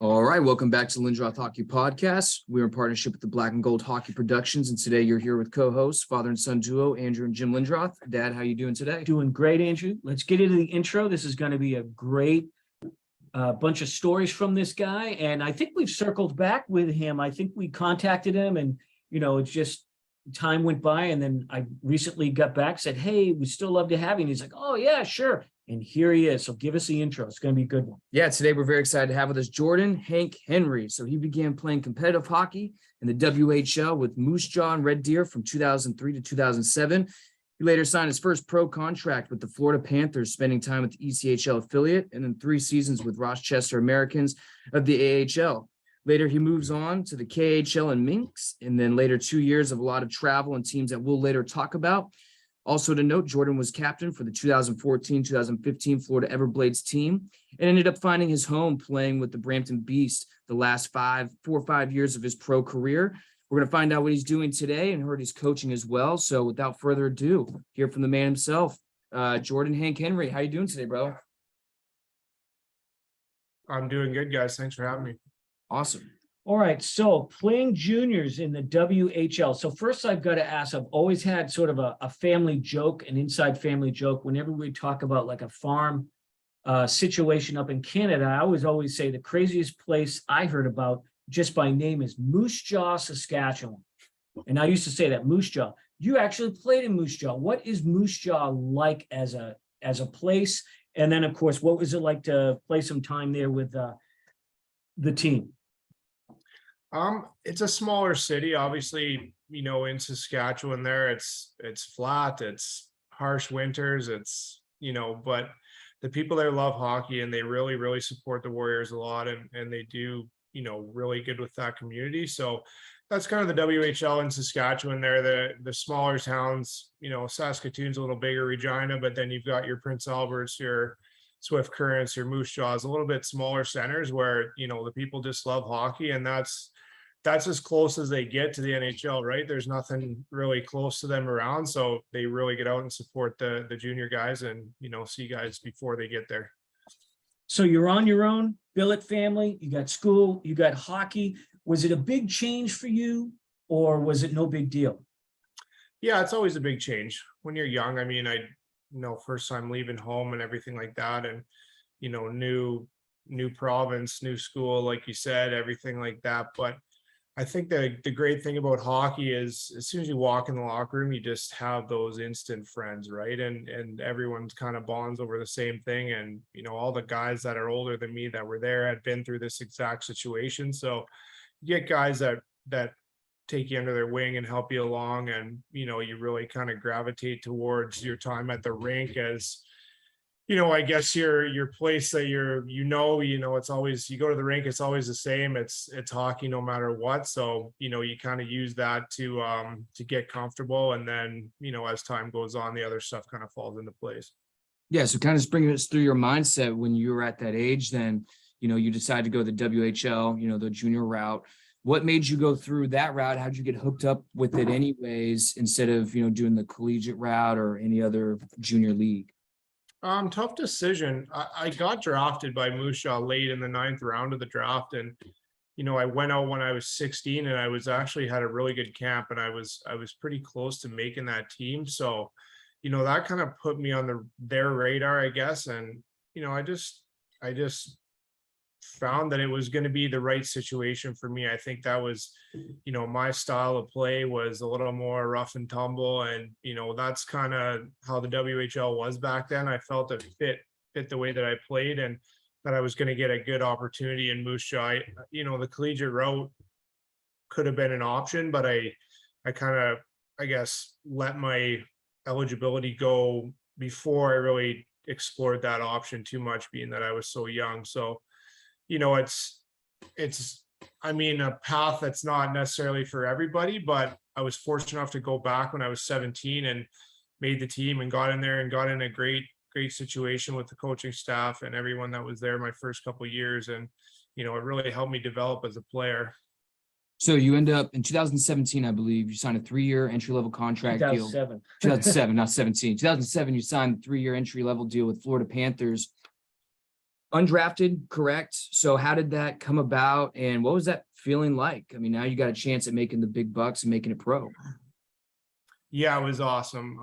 All right, welcome back to Lindroth Hockey Podcast. We're in partnership with the Black and Gold Hockey Productions, and today you're here with co-hosts, father and son duo, Andrew and Jim Lindroth. Dad, how you doing today? Doing great, Andrew. Let's get into the intro. This is going to be a great bunch of stories from this guy, and I think we've circled back with him. I think we contacted him, and it's just time went by, and then I recently got back, said, "Hey, we still love to have you." And he's like, "Oh yeah, sure." And here he is. So give us the intro. It's going to be a good one. Yeah, today we're very excited to have with us Jordan Hank Henry. So he began playing competitive hockey in the WHL with Moose Jaw and Red Deer from 2003 to 2007. He later signed his first pro contract with the Florida Panthers, spending time with the ECHL affiliate, and then 3 seasons with Rochester Americans of the AHL. Later, he moves on to the KHL and Minx, and then later 2 years of a lot of travel and teams that we'll later talk about. Also to note, Jordan was captain for the 2014-2015 Florida Everblades team and ended up finding his home playing with the Brampton Beast the last 4 or 5 years of his pro career. We're going to find out what he's doing today and heard he's coaching as well. So without further ado, hear from the man himself, Jordan Hank Henry. How you doing today, bro? I'm doing good, guys. Thanks for having me. Awesome. All right, so playing juniors in the WHL. So first I've got to ask, I've always had sort of a family joke, an inside family joke. Whenever we talk about like a farm situation up in Canada, I always say the craziest place I heard about just by name is Moose Jaw, Saskatchewan. And I used to say that, Moose Jaw. You actually played in Moose Jaw. What is Moose Jaw like as a place? And then, of course, what was it like to play some time there with the team? It's a smaller city, obviously, in Saskatchewan there, it's flat, it's harsh winters, but the people there love hockey and they really, really support the Warriors a lot, and they do, really good with that community. So that's kind of the WHL in Saskatchewan there, the smaller towns, Saskatoon's a little bigger, Regina, but then you've got your Prince Alberts, your Swift Currents, your Moose Jaws, a little bit smaller centers where, the people just love hockey, and that's as close as they get to the NHL, right? There's nothing really close to them around. So they really get out and support the junior guys and, see guys before they get there. So you're on your own, billet family, you got school, you got hockey. Was it a big change for you, or was it no big deal? Yeah, it's always a big change when you're young. I mean, first time leaving home and everything like that. And, new province, new school, like you said, everything like that. But I think the great thing about hockey is as soon as you walk in the locker room, you just have those instant friends, right? And everyone's kind of bonds over the same thing. And, all the guys that are older than me that were there had been through this exact situation. So you get guys that take you under their wing and help you along. And, you really kind of gravitate towards your time at the rink as, I guess your place that it's always, you go to the rink, it's always the same. It's hockey no matter what. So, you kind of use that to get comfortable. And then, as time goes on, the other stuff kind of falls into place. Yeah. So kind of just bringing us through your mindset when you were at that age, then, you decided to go the WHL, the junior route. What made you go through that route? How'd you get hooked up with it anyways, instead of, doing the collegiate route or any other junior league? Tough decision. I got drafted by Moose Jaw late in the 9th round of the draft. And, I went out when I was 16 and I was actually had a really good camp, and I was pretty close to making that team. So, that kind of put me on their radar, I guess. And, I just found that it was going to be the right situation for me. I think that was, my style of play was a little more rough and tumble. And, that's kind of how the WHL was back then. I felt it fit the way that I played, and that I was going to get a good opportunity in Moose Jaw. The collegiate route could have been an option, but I kind of, I guess, let my eligibility go before I really explored that option too much, being that I was so young. So, it's a path that's not necessarily for everybody, but I was fortunate enough to go back when I was 17 and made the team and got in there and got in a great situation with the coaching staff and everyone that was there my first couple of years. And, it really helped me develop as a player. So you end up in 2017, I believe, you signed a 3-year entry-level contract deal. 2007, not 17. 2007, you signed a 3-year entry-level deal with Florida Panthers. Undrafted, correct? So how did that come about, and what was that feeling like? I mean, now you got a chance at making the big bucks and making it pro. Yeah, it was awesome.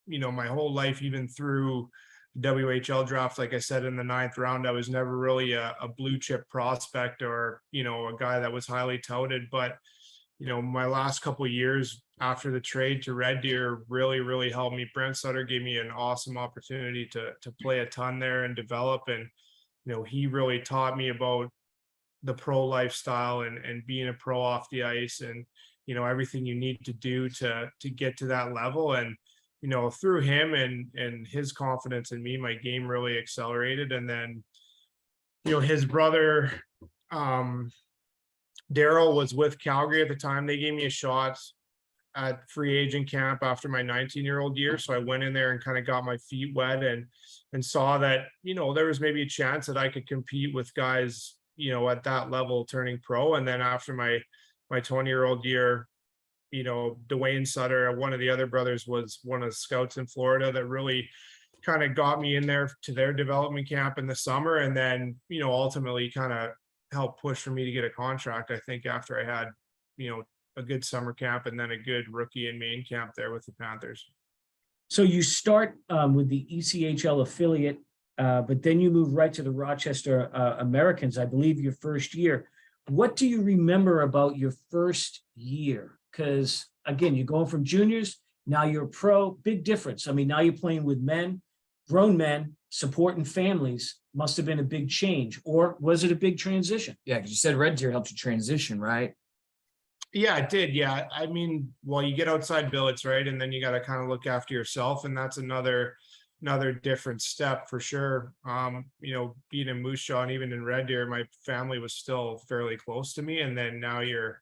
My whole life, even through the WHL draft, like I said, in the 9th round, I was never really a blue chip prospect or, a guy that was highly touted. But, my last couple of years after the trade to Red Deer really, really helped me. Brent Sutter gave me an awesome opportunity to play a ton there and develop. And, he really taught me about the pro lifestyle and being a pro off the ice and, everything you need to do to get to that level. And, through him and his confidence in me, my game really accelerated. And then, his brother, Daryl, was with Calgary at the time. They gave me a shot at free agent camp after my 19-year-old year. So I went in there and kind of got my feet wet and saw that, there was maybe a chance that I could compete with guys, at that level turning pro. And then after my 20-year-old year, Dwayne Sutter, one of the other brothers, was one of the scouts in Florida that really kind of got me in there to their development camp in the summer. And then, ultimately kind of helped push for me to get a contract. I think after I had, a good summer camp and then a good rookie and main camp there with the Panthers. So you start with the ECHL affiliate, but then you move right to the Rochester Americans, I believe, your first year. What do you remember about your first year? Because again, you're going from juniors, now you're a pro, big difference. I mean, now you're playing with men, grown men, supporting families. Must have been a big change, or was it a big transition? Yeah, because you said Red Deer helped you transition, right? Yeah, it did. Yeah. I mean, well, you get outside billets, right? And then you got to kind of look after yourself. And that's another different step for sure. Being in Moose Jaw and even in Red Deer, my family was still fairly close to me. And then now you're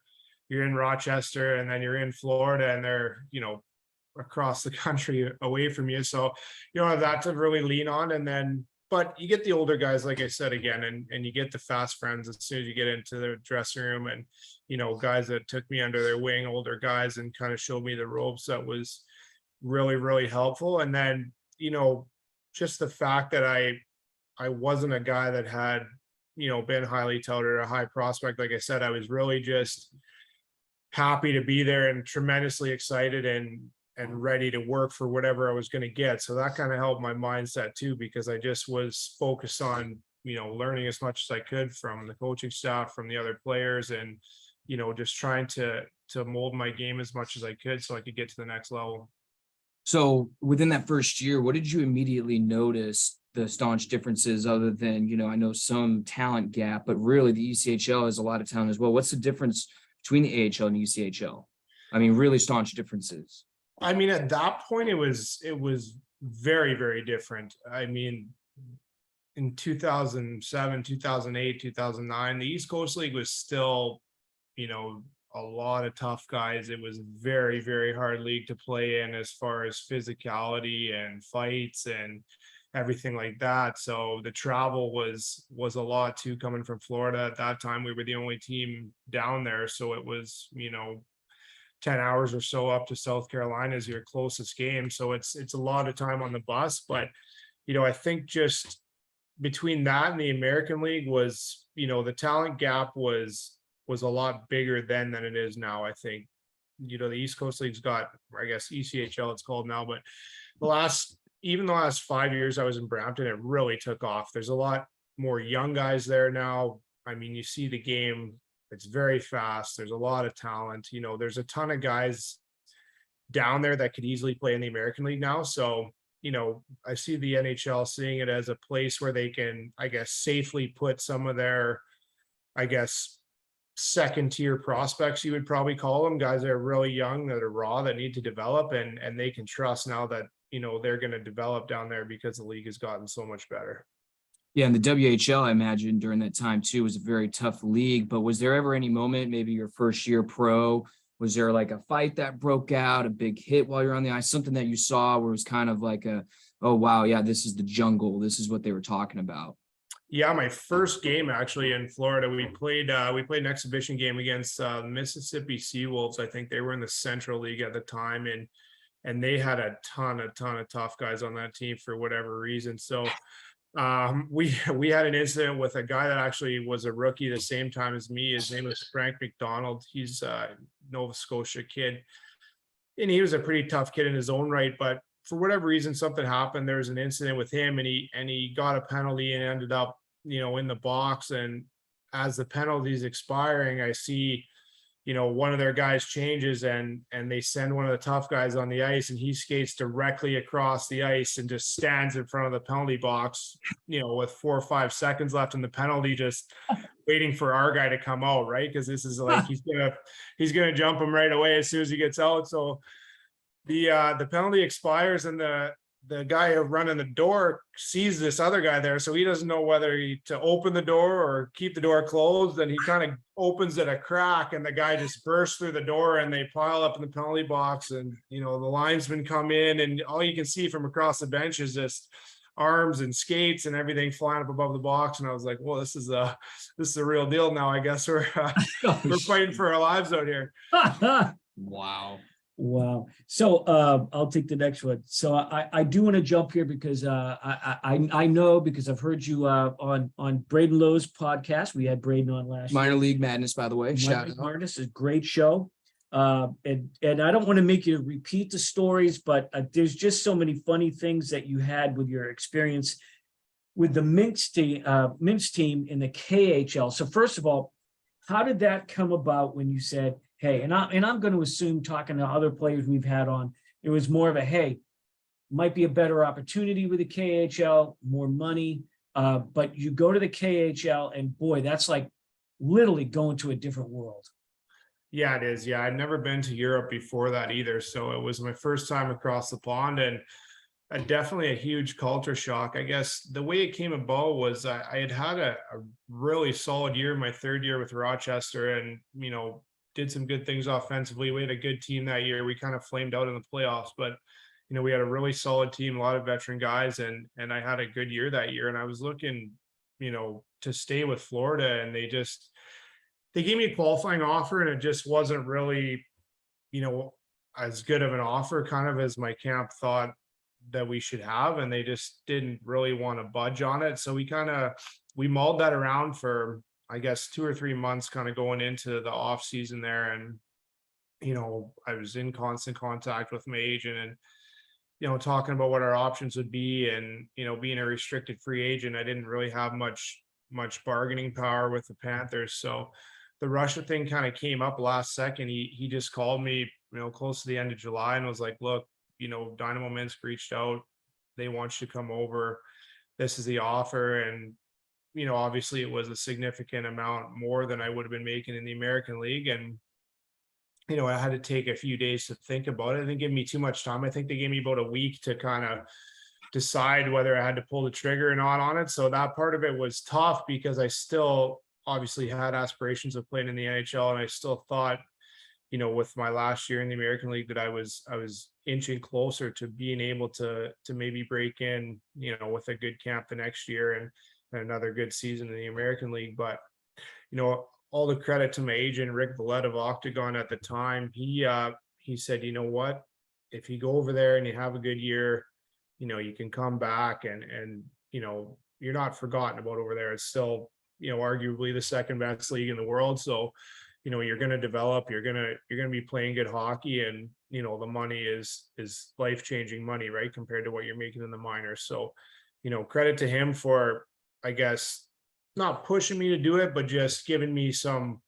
in Rochester and then you're in Florida and they're, across the country away from you. So, that to really lean on. And then, but you get the older guys, like I said, again, and you get the fast friends as soon as you get into the dressing room and, guys that took me under their wing, older guys, and kind of showed me the ropes. That was really, really helpful. And then, just the fact that I wasn't a guy that had, been highly touted, a high prospect. Like I said, I was really just happy to be there and tremendously excited and ready to work for whatever I was going to get. So that kind of helped my mindset too, because I just was focused on, learning as much as I could from the coaching staff, from the other players, and, just trying to mold my game as much as I could so I could get to the next level. So within that first year, what did you immediately notice the staunch differences other than, I know some talent gap, but really the ECHL has a lot of talent as well. What's the difference between the AHL and ECHL? I mean, really staunch differences. I mean, at that point, it was very, very different. I mean, in 2007, 2008, 2009, the East Coast League was still, a lot of tough guys. It was very, very hard league to play in as far as physicality and fights and everything like that. So the travel was a lot too, coming from Florida. At that time, we were the only team down there. So it was, 10 hours or so up to South Carolina is your closest game. So it's a lot of time on the bus. But, I think just between that and the American League was, the talent gap was a lot bigger then than it is now. I think, the East Coast League's got, I guess, ECHL it's called now, but the last 5 years I was in Brampton, it really took off. There's a lot more young guys there now. I mean, you see the game, it's very fast. There's a lot of talent. There's a ton of guys down there that could easily play in the American League now. So, I see the NHL seeing it as a place where they can, I guess, safely put some of their, I guess, second tier prospects, you would probably call them, guys that are really young, that are raw, that need to develop, and they can trust now that, they're going to develop down there because the league has gotten so much better. Yeah, and the WHL, I imagine during that time too, was a very tough league. But was there ever any moment, maybe your first year pro, was there like a fight that broke out, a big hit while you're on the ice, something that you saw where it was kind of like oh wow, yeah, this is the jungle, this is what they were talking about? Yeah, my first game actually in Florida, we played an exhibition game against the Mississippi Seawolves. I think they were in the Central League at the time, and they had a ton of tough guys on that team for whatever reason. So We had an incident with a guy that actually was a rookie the same time as me. His name was Frank McDonald. He's a Nova Scotia kid, and he was a pretty tough kid in his own right. But for whatever reason, something happened. There was an incident with him, and he got a penalty and ended up, in the box. And as the penalty's expiring, I see, one of their guys changes, and they send one of the tough guys on the ice, and he skates directly across the ice and just stands in front of the penalty box, with 4 or 5 seconds left in the penalty, just waiting for our guy to come out, right? Because this is like he's gonna jump him right away as soon as he gets out. So the penalty expires, and the guy running the door sees this other guy there, so he doesn't know whether to open the door or keep the door closed. And he kind of opens it a crack, and the guy just bursts through the door, and they pile up in the penalty box. And the linesmen come in, and all you can see from across the bench is just arms and skates and everything flying up above the box. And I was like, well, this is a real deal now. I guess we're fighting for our lives out here. Wow. Wow. So I'll take the next one. So I do want to jump here because I know, because I've heard you on Braden Lowe's podcast. We had Braden on last year. Minor League Madness, by the way. Shout out. Madness is a great show. And I don't want to make you repeat the stories, but there's just so many funny things that you had with your experience with the Minx team in the KHL. So first of all, how did that come about when you said, hey, and I'm going to assume, talking to other players we've had on, it was more of a, hey, might be a better opportunity with the KHL, more money, but you go to the KHL, and boy, that's like literally going to a different world. Yeah, it is. Yeah, I'd never been to Europe before that either, so it was my first time across the pond, and definitely a huge culture shock. I guess the way it came about was I had a really solid year, my third year with Rochester, and did some good things offensively. We had a good team that year. We kind of flamed out in the playoffs, but we had a really solid team, a lot of veteran guys, and I had a good year that year. And I was looking, to stay with Florida, and they gave me a qualifying offer, and it just wasn't really, as good of an offer kind of as my camp thought that we should have, and they just didn't really want to budge on it. So we mulled that around for, I guess, 2 or 3 months, kind of going into the off season there. And, I was in constant contact with my agent, and, talking about what our options would be. And, being a restricted free agent, I didn't really have much bargaining power with the Panthers. So the Russia thing kind of came up last second. He just called me, close to the end of July, and was like, look, Dynamo Minsk reached out. They want you to come over. This is the offer. And, obviously it was a significant amount more than I would have been making in the American League. And, I had to take a few days to think about it. They didn't give me too much time. I think they gave me about a week to kind of decide whether I had to pull the trigger or not on it. So that part of it was tough, because I still obviously had aspirations of playing in the NHL. And I still thought, with my last year in the American League, that I was inching closer to being able to maybe break in, with a good camp the next year, and another good season in the American League. But, all the credit to my agent, Rick Vallette of Octagon at the time. He said, what, if you go over there and you have a good year, you can come back, and you're not forgotten about over there. It's still, arguably the second best league in the world. So, you're going to develop, you're going to be playing good hockey, and, the money is life-changing money, right? Compared to what you're making in the minors. So, credit to him for, I guess, not pushing me to do it, but just giving me some,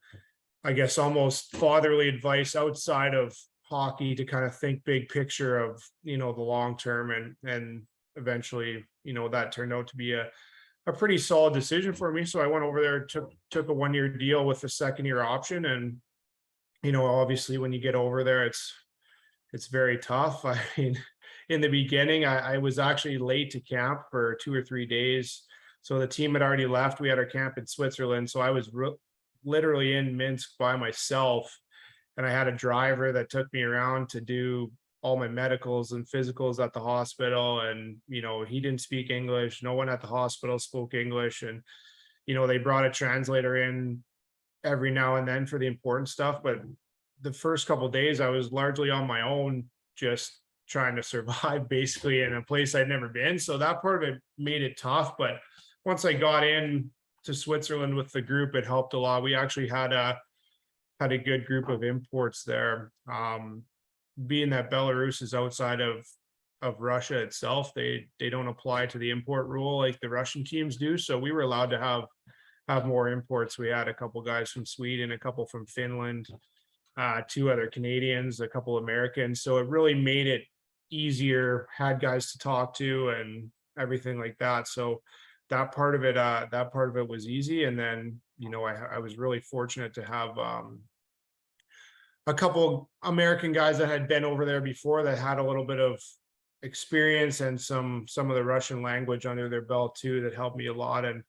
I guess, almost fatherly advice outside of hockey to kind of think big picture of, the long term. And eventually, that turned out to be a pretty solid decision for me. So I went over there, took a 1-year deal with a 2nd-year option. And, obviously when you get over there, it's very tough. I mean, in the beginning, I was actually late to camp for 2 or 3 days. So the team had already left. We had our camp in Switzerland. So I was literally in Minsk by myself. And I had a driver that took me around to do all my medicals and physicals at the hospital. And, he didn't speak English. No one at the hospital spoke English. And, they brought a translator in every now and then for the important stuff. But the first couple of days, I was largely on my own, just, trying to survive basically in a place I'd never been. So that part of it made it tough. But once I got in to Switzerland with the group, it helped a lot. We actually had a good group of imports there. Being that Belarus is outside of Russia itself, they don't apply to the import rule like the Russian teams do. So we were allowed to have more imports. We had a couple guys from Sweden, a couple from Finland, 2 other Canadians, a couple Americans. So it really made it easier, had guys to talk to and everything like that. So that part of it was easy. And then, I was really fortunate to have a couple American guys that had been over there before that had a little bit of experience and some of the Russian language under their belt too, that helped me a lot. And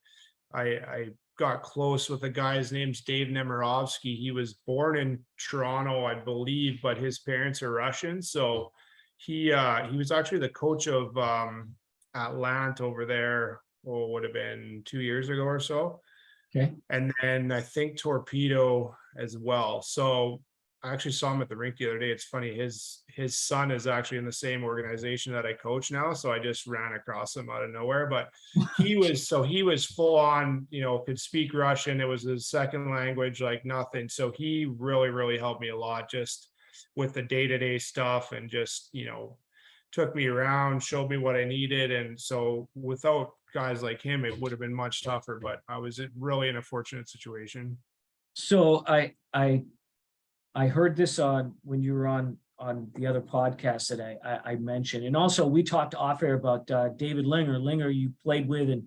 I got close with a guy. His name's Dave Nemirovsky. He was born in Toronto, I believe, but his parents are Russian. So he was actually the coach of Atlanta over there. Would have been 2 years ago or so. Okay. And then I think Torpedo as well. So I actually saw him at the rink the other day. It's funny, his son is actually in the same organization that I coach now. So I just ran across him out of nowhere. But he was full on, could speak Russian. It was his second language, like nothing. So he really, really helped me a lot just with the day-to-day stuff, and just, took me around, showed me what I needed. And so without guys like him, it would have been much tougher, but I was really in a fortunate situation. So I heard this when you were on the other podcast that I mentioned. And also we talked off air about David Linger. Linger you played with, and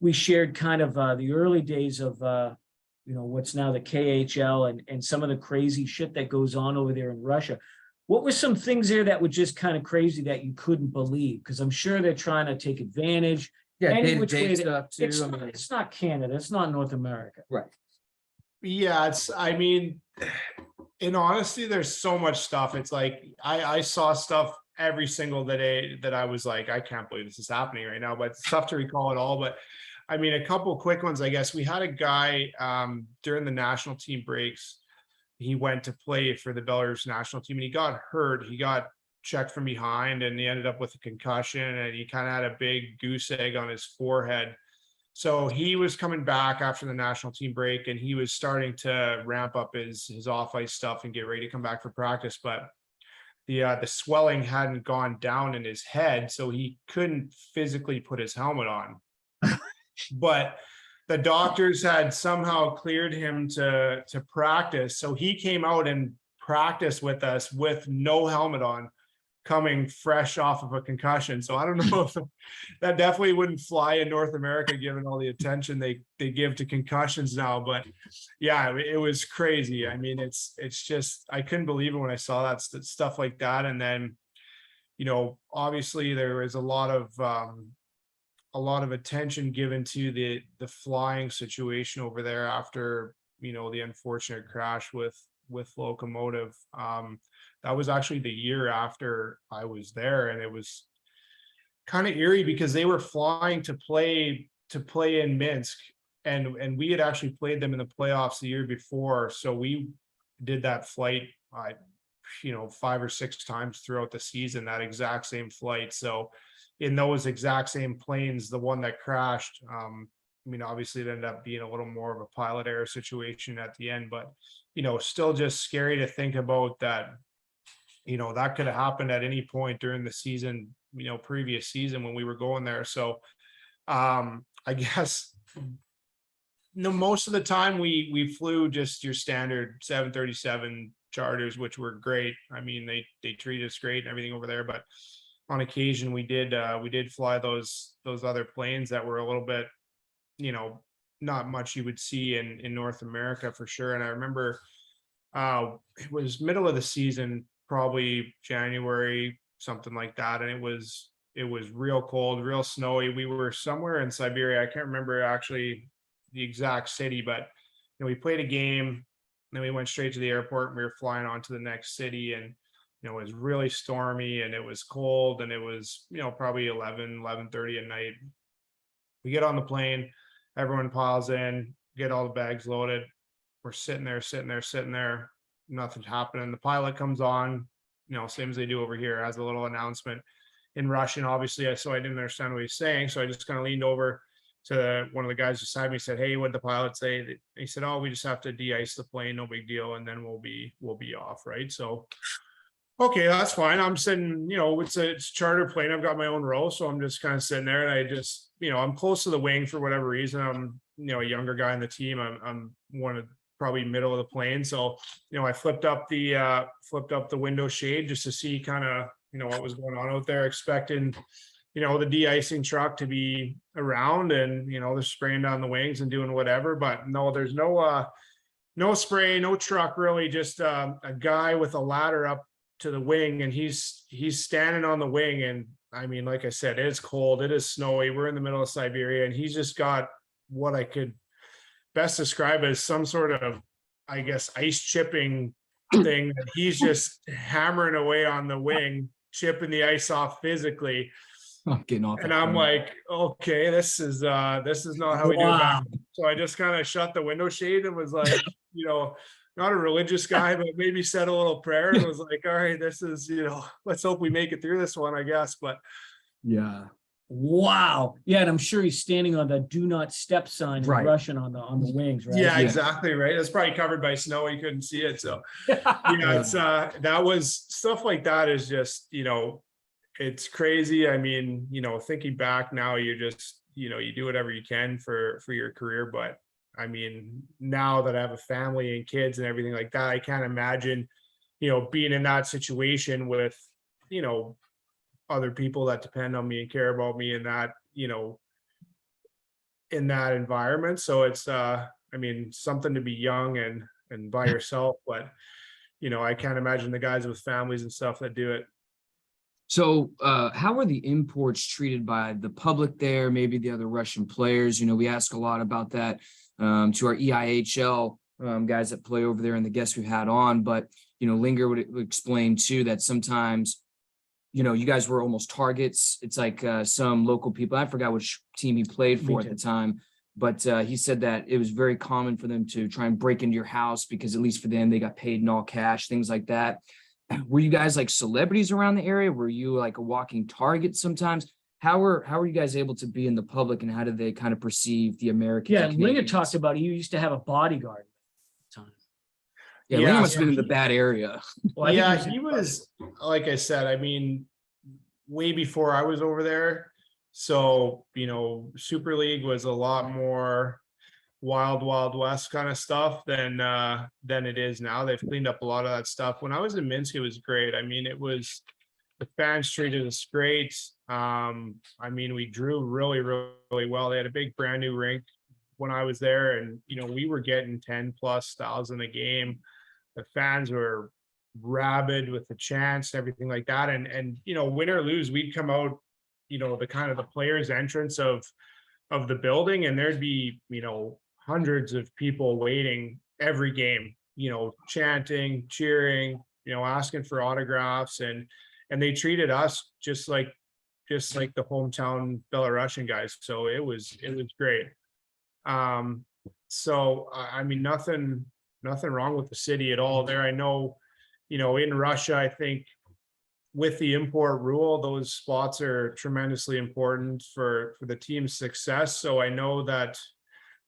we shared kind of the early days of what's now the KHL and some of the crazy shit that goes on over there in Russia. What were some things there that were just kind of crazy that you couldn't believe? Because I'm sure they're trying to take advantage. Yeah, Any which day-to-day way stuff too. it's not Canada. It's not North America. Right. Yeah, in honesty, there's so much stuff. It's like I saw stuff every single day that I was like, I can't believe this is happening right now, but it's tough to recall it all. But a couple quick ones, I guess. We had a guy during the national team breaks. He went to play for the Belarus national team and he got hurt. He got checked from behind and he ended up with a concussion, and he kind of had a big goose egg on his forehead. So he was coming back after the national team break, and he was starting to ramp up his off ice stuff and get ready to come back for practice. But the swelling hadn't gone down in his head, so he couldn't physically put his helmet on. But the doctors had somehow cleared him to practice. So he came out and practiced with us with no helmet on, coming fresh off of a concussion. So I don't know if that definitely wouldn't fly in North America, given all the attention they give to concussions now. But yeah, it was crazy. It's just, I couldn't believe it when I saw that stuff like that. And then, obviously there was a lot of attention given to the flying situation over there after, the unfortunate crash with Locomotive. That was actually the year after I was there, and it was kind of eerie because they were flying to play in Minsk, and we had actually played them in the playoffs the year before. So we did that flight 5 or 6 times throughout the season, that exact same flight. So in those exact same planes, the one that crashed, obviously it ended up being a little more of a pilot error situation at the end, but still just scary to think about that. That could have happened at any point during the season, previous season when we were going there. So I guess most of the time we flew just your standard 737 charters, which were great. They treated us great and everything over there, but on occasion we did fly those other planes that were a little bit, not much you would see in North America for sure. And I remember it was middle of the season, probably January, something like that, and it was real cold, real snowy. We were somewhere in Siberia. I can't remember actually the exact city, but we played a game, then we went straight to the airport, and we were flying on to the next city, and it was really stormy and it was cold, and it was probably 11:30 at night. We get on the plane, everyone piles in, get all the bags loaded. We're sitting there, nothing's happening. The pilot comes on, same as they do over here, as a little announcement in Russian, obviously. So I didn't understand what he's saying. So I just kind of leaned over to one of the guys beside me, said, "Hey, what'd the pilot say?" He said, "Oh, we just have to de-ice the plane, no big deal, and then we'll be off." Right. So okay, that's fine. I'm sitting, it's a charter plane. I've got my own row. So I'm just kind of sitting there, and I just, I'm close to the wing for whatever reason. I'm, a younger guy in the team. I'm one of probably middle of the plane. So, I flipped up the window shade just to see kind of, what was going on out there, expecting, the de-icing truck to be around, and, they're spraying down the wings and doing whatever. But no, there's no spray, no truck, really, just a guy with a ladder up to the wing, and he's standing on the wing. And I mean, like I said, it's cold, it is snowy, we're in the middle of Siberia, and he's just got what I could best describe as some sort of, I guess, ice chipping thing that he's just hammering away on the wing, chipping the ice off physically. I'm getting off. And I'm like, okay, this is not how we do it back. So I just kind of shut the window shade and was like, not a religious guy, but maybe said a little prayer and was like, all right, this is, let's hope we make it through this one, I guess. But yeah. Wow. Yeah, and I'm sure he's standing on the "do not step" sign in Russian on the wings, right? Yeah, exactly right. It's probably covered by snow. You couldn't see it. So it's that was stuff like that is just, it's crazy. I mean, thinking back now, you just, you do whatever you can for your career. But I mean, now that I have a family and kids and everything like that, I can't imagine, being in that situation with, other people that depend on me and care about me in that, in that environment. So it's, I mean, something to be young and by yourself, but, I can't imagine the guys with families and stuff that do it. So how are the imports treated by the public there, maybe the other Russian players? We ask a lot about that to our EIHL guys that play over there and the guests we've had on. But, Linger would explain too that sometimes, you guys were almost targets. It's like some local people, I forgot which team he played for at the time, but he said that it was very common for them to try and break into your house because at least for them, they got paid in all cash, things like that. Were you guys like celebrities around the area? Were you like a walking target sometimes? How were you guys able to be in the public, and how did they kind of perceive the Americans? Yeah, Linger talked about he used to have a bodyguard at the time. Yeah, Linger must have been in the bad area. Well, he was, like I said, I mean, way before I was over there. So, Super League was a lot more wild west kind of stuff than it is now. They've cleaned up a lot of that stuff. When I was in Minsk, it was great. I mean, the fans treated us great. I mean, we drew really, really well. They had a big brand new rink when I was there, and we were getting 10,000+ a game. The fans were rabid with the chants, everything like that. And win or lose, we'd come out, the kind of the players' entrance of the building, and there'd be, hundreds of people waiting every game, chanting, cheering, asking for autographs, and they treated us just like the hometown Belarusian guys. So it was great. So I mean, nothing wrong with the city at all there. I know, in Russia, I think with the import rule, those spots are tremendously important for the team's success. So I know that,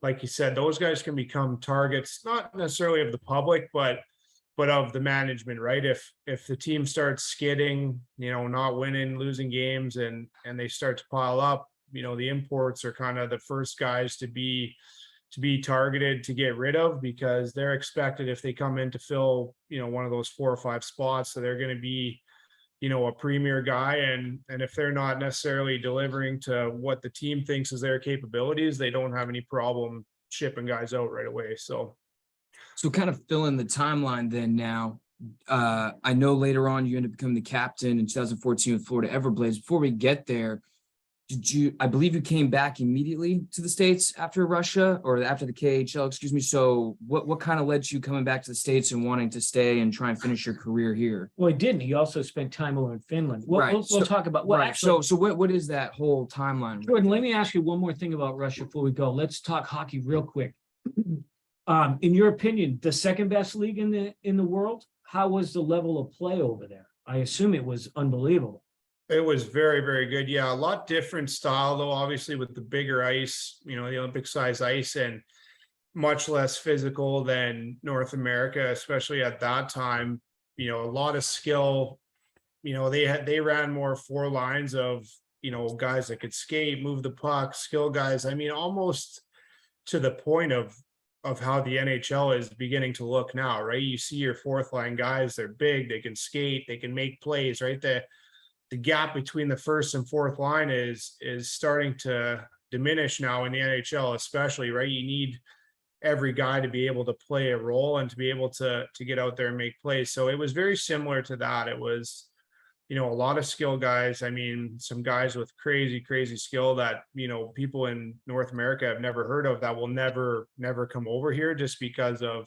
like you said, those guys can become targets, not necessarily of the public, but of the management, right? If the team starts skidding, not winning, losing games, and they start to pile up, the imports are kind of the first guys to be targeted to get rid of, because they're expected, if they come in to fill, one of those 4 or 5 spots, so they're going to be, a premier guy. And if they're not necessarily delivering to what the team thinks is their capabilities, they don't have any problem shipping guys out right away. So kind of fill in the timeline then now. I know later on you ended up becoming the captain in 2014 with Florida Everblades. Before we get there, I believe you came back immediately to the States after Russia, or after the KHL, excuse me. So what kind of led to you coming back to the States and wanting to stay and try and finish your career here? Well, he didn't. He also spent time over in Finland. We'll talk about, actually, so what is that whole timeline? Jordan, let me ask you one more thing about Russia before we go. Let's talk hockey real quick. In your opinion, the second best league in the world, how was the level of play over there? I assume it was unbelievable. It was very, very good. Yeah, a lot different style though, obviously with the bigger ice, the Olympic size ice, and much less physical than North America, especially at that time. A lot of skill. They ran more four lines of, guys that could skate, move the puck, skill guys. I mean, almost to the point of how the NHL is beginning to look now, right? You see your fourth line guys, they're big, they can skate, they can make plays, right? The gap between the first and fourth line is starting to diminish now in the NHL, especially, right? You need every guy to be able to play a role and to be able to get out there and make plays. So it was very similar to that. It was, a lot of skill guys. I mean, some guys with crazy, crazy skill that, people in North America have never heard of, that will never come over here just because of,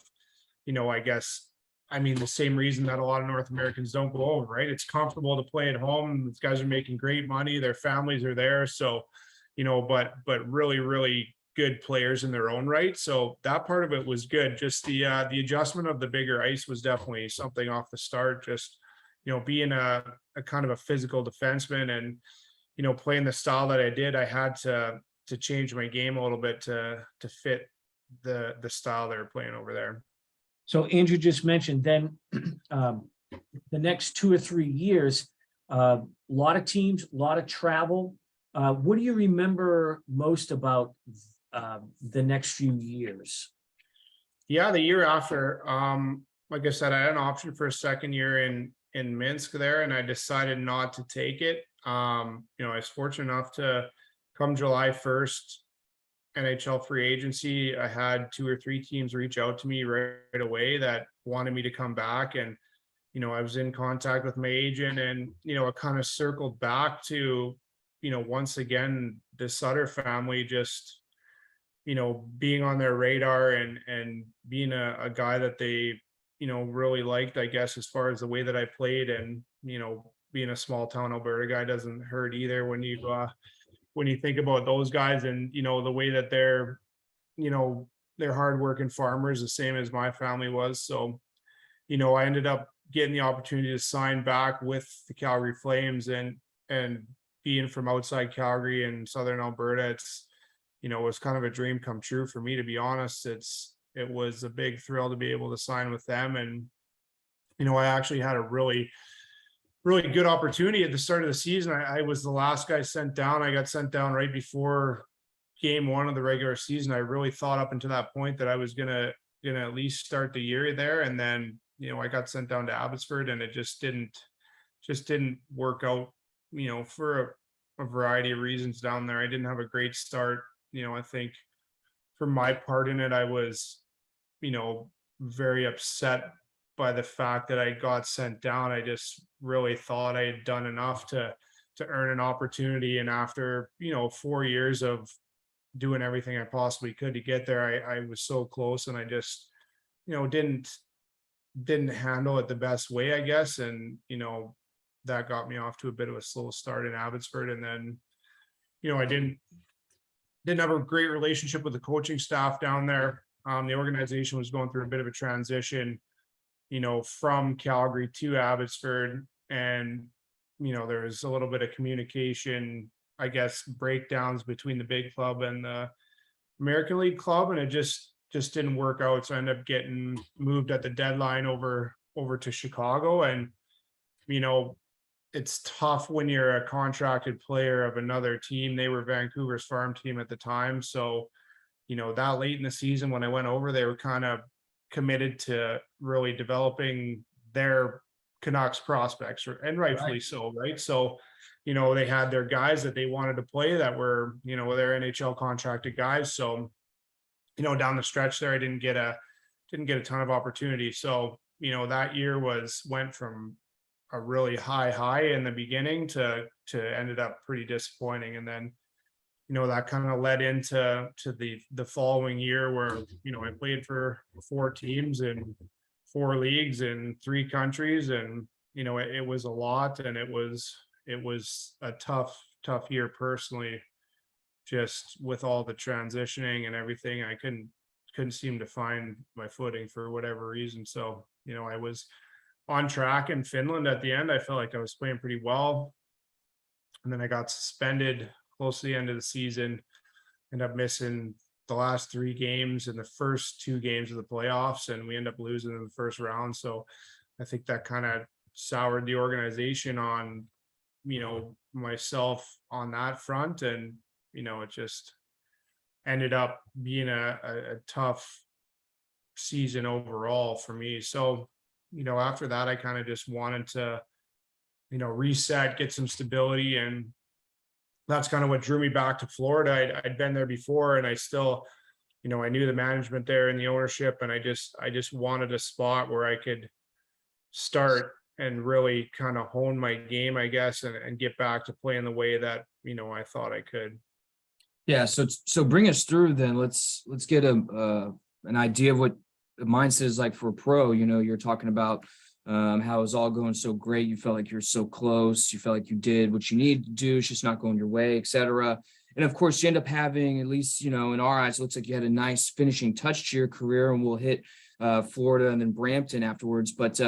I guess, the same reason that a lot of North Americans don't go over, right? It's comfortable to play at home. These guys are making great money. Their families are there. So, but really, really good players in their own right. So that part of it was good. Just the adjustment of the bigger ice was definitely something off the start. Just, being a kind of a physical defenseman and, playing the style that I did, I had to change my game a little bit to fit the style they were playing over there. So Andrew just mentioned then the next 2 or 3 years, a lot of teams, a lot of travel. What do you remember most about the next few years? Yeah, the year after, like I said, I had an option for a second year in Minsk there, and I decided not to take it. I was fortunate enough to come July 1st, NHL free agency, I had 2 or 3 teams reach out to me right away that wanted me to come back. And, I was in contact with my agent, and, it kind of circled back to, once again, the Sutter family just, being on their radar and being a guy that they, really liked, I guess, as far as the way that I played. And, being a small town Alberta guy doesn't hurt either when you think about those guys and, the way that they're hardworking farmers, the same as my family was. So, I ended up getting the opportunity to sign back with the Calgary Flames, and being from outside Calgary and Southern Alberta, it was kind of a dream come true for me, to be honest. It was a big thrill to be able to sign with them. And, I actually had a really, really good opportunity at the start of the season. I was the last guy sent down. I got sent down right before game 1 of the regular season. I really thought up until that point that I was gonna at least start the year there. And then, I got sent down to Abbotsford, and it just didn't work out, for a variety of reasons down there. I didn't have a great start. I think for my part in it, I was, very upset by the fact that I got sent down. I just really thought I had done enough to earn an opportunity. And after, 4 years of doing everything I possibly could to get there, I was so close, and I just, didn't handle it the best way, I guess. And, that got me off to a bit of a slow start in Abbotsford. And then, I didn't have a great relationship with the coaching staff down there. The organization was going through a bit of a transition, from Calgary to Abbotsford. And, there was a little bit of communication, I guess, breakdowns between the big club and the American League club. And it just didn't work out. So I ended up getting moved at the deadline over to Chicago. And, it's tough when you're a contracted player of another team. They were Vancouver's farm team at the time. So, that late in the season when I went over, they were kind of committed to really developing their Canucks prospects, and rightfully Right. so, right? So, they had their guys that they wanted to play that were, their NHL contracted guys. So, down the stretch there, I didn't get a ton of opportunity. So, that year went from a really high in the beginning to ended up pretty disappointing. And then, that kind of led into the following year where, I played for 4 teams in 4 leagues in 3 countries. And, it was a lot, and it was a tough year personally, just with all the transitioning and everything. I couldn't seem to find my footing for whatever reason. So, on track in Finland at the end. I felt like I was playing pretty well. And then I got suspended close to the end of the season, ended up missing the last 3 games and the first 2 games of the playoffs, and we end up losing in the first round. So I think that kind of soured the organization on, myself on that front. And, it just ended up being a tough season overall for me. So, after that, I kind of just wanted to, reset, get some stability. And that's kind of what drew me back to Florida. I'd been there before, and I still, I knew the management there and the ownership, and I just wanted a spot where I could start and really kind of hone my game, I guess, and get back to playing the way that, I thought I could. Yeah. So bring us through then. Let's get an idea of what the mindset is like for a pro. You're talking about how it's all going so great. You felt like you're so close. You felt like you did what you need to do. It's just not going your way, etc. And of course, you end up having, at least, in our eyes, it looks like you had a nice finishing touch to your career, and we'll hit Florida and then Brampton afterwards. But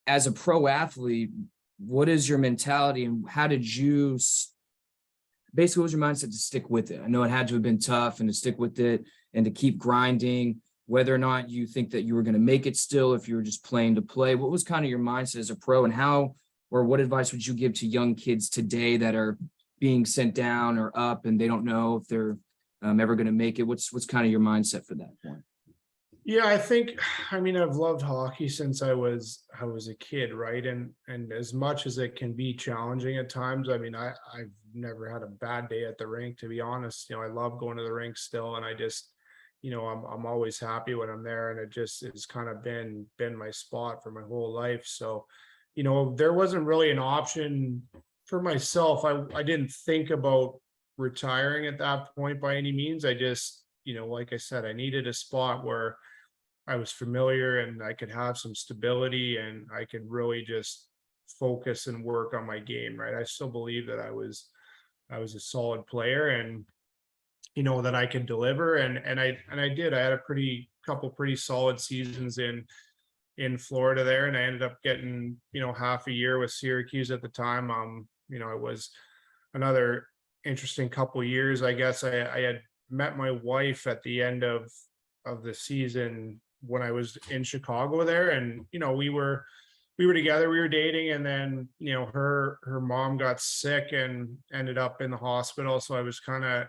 as a pro athlete, what is your mentality, and how did you basically, what was your mindset to stick with it? I know it had to have been tough, and to stick with it and to keep grinding, whether or not you think that you were going to make it still, if you were just playing to play. What was kind of your mindset as a pro, and what advice would you give to young kids today that are being sent down or up and they don't know if they're ever going to make it? What's kind of your mindset for that point? Yeah, I've loved hockey since I was a kid, right? And as much as it can be challenging at times, I've never had a bad day at the rink, to be honest. I love going to the rink still, and I just, I'm always happy when I'm there, and it just has kind of been my spot for my whole life. So, there wasn't really an option for myself. I didn't think about retiring at that point by any means. I just, like I said, I needed a spot where I was familiar and I could have some stability, and I could really just focus and work on my game, right? I still believe that I was a solid player, and that I could deliver, and I did. I had a couple pretty solid seasons in Florida there, and I ended up getting, half a year with Syracuse at the time. It was another interesting couple years. I guess I had met my wife at the end of the season when I was in Chicago there, and we were together, we were dating, and then her mom got sick and ended up in the hospital. So I was kind of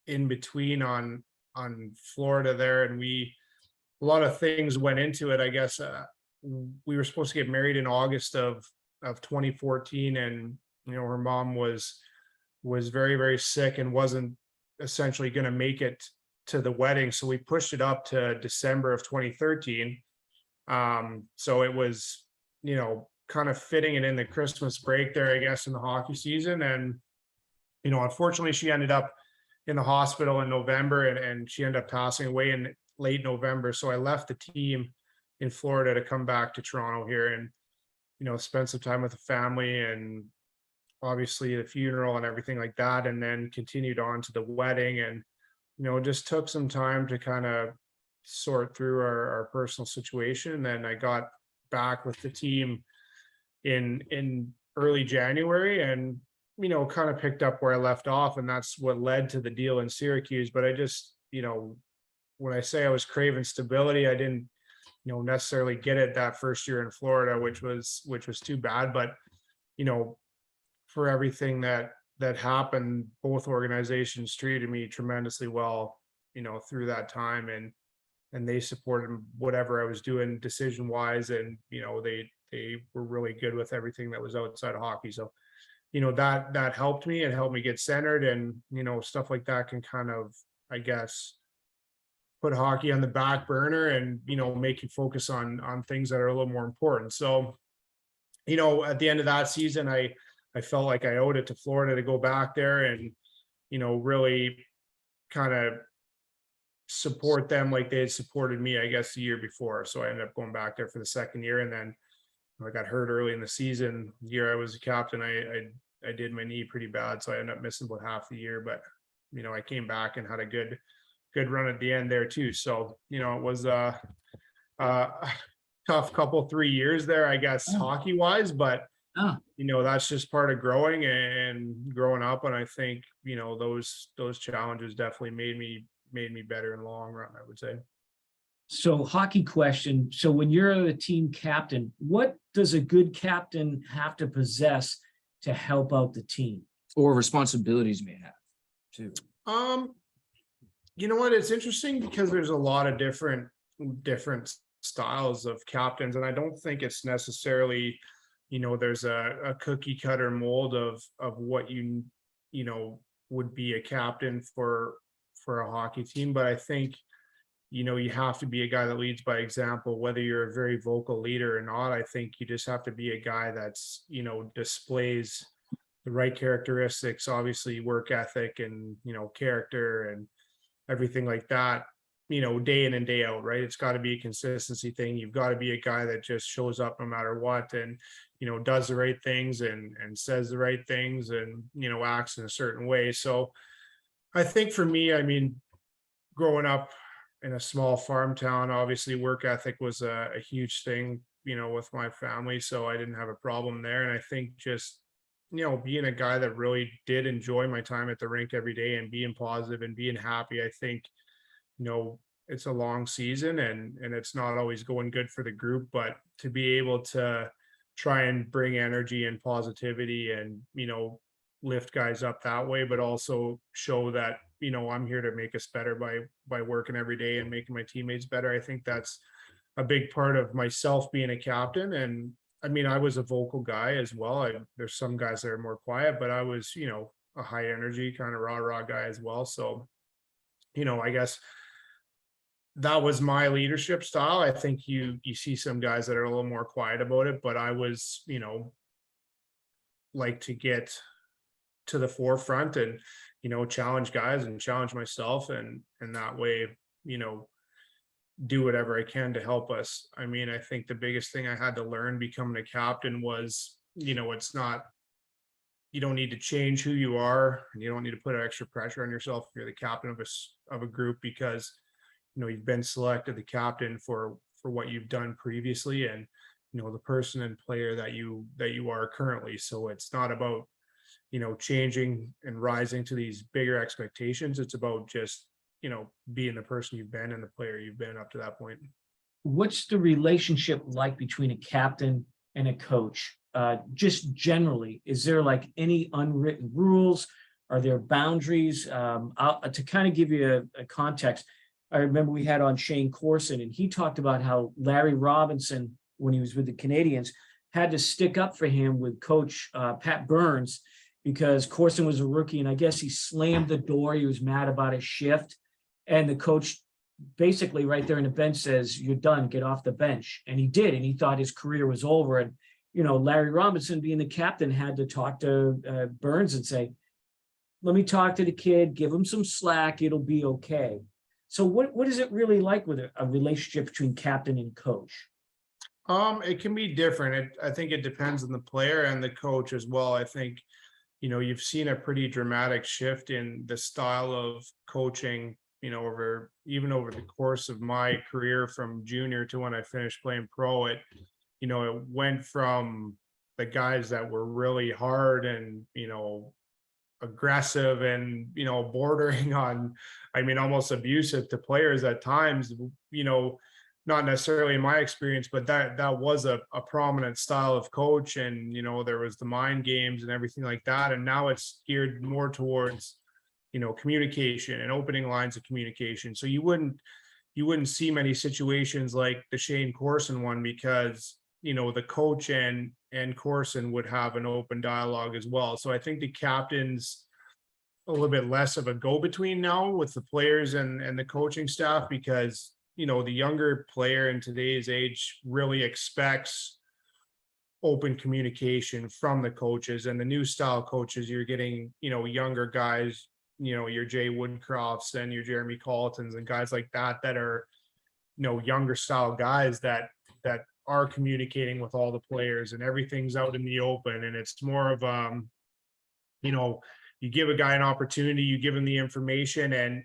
in between on Florida there, and a lot of things went into it, I guess. We were supposed to get married in August of 2014, and her mom was very, very sick and wasn't essentially going to make it to the wedding, so we pushed it up to December of 2013. So it was, kind of fitting it in the Christmas break there, I guess, in the hockey season. And unfortunately, she ended up in the hospital in November, and she ended up passing away in late November. So I left the team in Florida to come back to Toronto here, and spend some time with the family, and obviously the funeral and everything like that, and then continued on to the wedding. And just took some time to kind of sort through our personal situation. And then I got back with the team in early January, and kind of picked up where I left off, and that's what led to the deal in Syracuse. But I just, when I say I was craving stability, I didn't, necessarily get it that first year in Florida, which was too bad. But for everything that happened, both organizations treated me tremendously well, through that time, and they supported whatever I was doing decision wise, and they were really good with everything that was outside of hockey. So that helped me, and helped me get centered, and stuff like that can kind of, I guess, put hockey on the back burner, and make you focus on things that are a little more important. So at the end of that season, I felt like I owed it to Florida to go back there and, really kind of support them like they had supported me, I guess, the year before. So I ended up going back there for the second year, and then I got hurt early in the season. The year I was a captain, I did my knee pretty bad, so I ended up missing about half the year. But I came back and had a good run at the end there too. So it was tough couple, 3 years there, I guess, Oh. hockey wise, but Ah, that's just part of growing and growing up. And I think, those challenges definitely made me better in the long run, I would say. so hockey question. So when you're the team captain, what does a good captain have to possess to help out the team? Or responsibilities may have too. You know what? It's interesting because there's a lot of different styles of captains, and I don't think it's necessarily, there's a cookie cutter mold of what would be a captain for a hockey team. But I think, you have to be a guy that leads by example, whether you're a very vocal leader or not. I think you just have to be a guy that's, displays the right characteristics, obviously work ethic and, character and everything like that, day in and day out, right? It's got to be a consistency thing. You've got to be a guy that just shows up no matter what, and, does the right things and says the right things and, acts in a certain way. So I think for me, I mean, growing up in a small farm town, obviously work ethic was a huge thing, with my family. So I didn't have a problem there. And I think just, being a guy that really did enjoy my time at the rink every day and being positive and being happy, I think, it's a long season and it's not always going good for the group, but to be able to try and bring energy and positivity and, lift guys up that way, but also show that, I'm here to make us better by working every day and making my teammates better. I think that's a big part of myself being a captain. And I mean, I was a vocal guy as well. There's some guys that are more quiet, but I was, a high energy kind of rah guy as well. So, I guess that was my leadership style. I think you see some guys that are a little more quiet about it, but I was, like to get to the forefront and, challenge guys and challenge myself and that way, do whatever I can to help us. I mean, I think the biggest thing I had to learn becoming a captain was, it's not, you don't need to change who you are and you don't need to put extra pressure on yourself if you're the captain of a group, because, you've been selected the captain for what you've done previously and, the person and player that you are currently. So it's not about, changing and rising to these bigger expectations. It's about just, being the person you've been and the player you've been up to that point. What's the relationship like between a captain and a coach? Just generally, is there like any unwritten rules? Are there boundaries? To kind of give you a context, I remember we had on Shane Corson, and he talked about how Larry Robinson, when he was with the Canadians, had to stick up for him with Coach Pat Burns because Corson was a rookie, and I guess he slammed the door. He was mad about his shift, and the coach basically right there in the bench says, "You're done, get off the bench." And he did, and he thought his career was over. And, Larry Robinson, being the captain, had to talk to Burns and say, "Let me talk to the kid, give him some slack, it'll be okay." So what is it really like with a relationship between captain and coach? It can be different. I think it depends on the player and the coach as well. I think, you've seen a pretty dramatic shift in the style of coaching, over the course of my career from junior to when I finished playing pro. It went from the guys that were really hard and, aggressive and, bordering on, I mean, almost abusive to players at times, not necessarily in my experience, but that was a prominent style of coach. And, there was the mind games and everything like that. And now it's geared more towards, communication and opening lines of communication. So you wouldn't see many situations like the Shane Corson one because, the coach and Corson would have an open dialogue as well. So I think the captain's a little bit less of a go-between now with the players and the coaching staff because, the younger player in today's age really expects open communication from the coaches, and the new style coaches, you're getting, younger guys, your Jay Woodcrofts and your Jeremy Coltons and guys like that are, younger style guys that are communicating with all the players and everything's out in the open. And it's more of, you give a guy an opportunity, you give him the information and,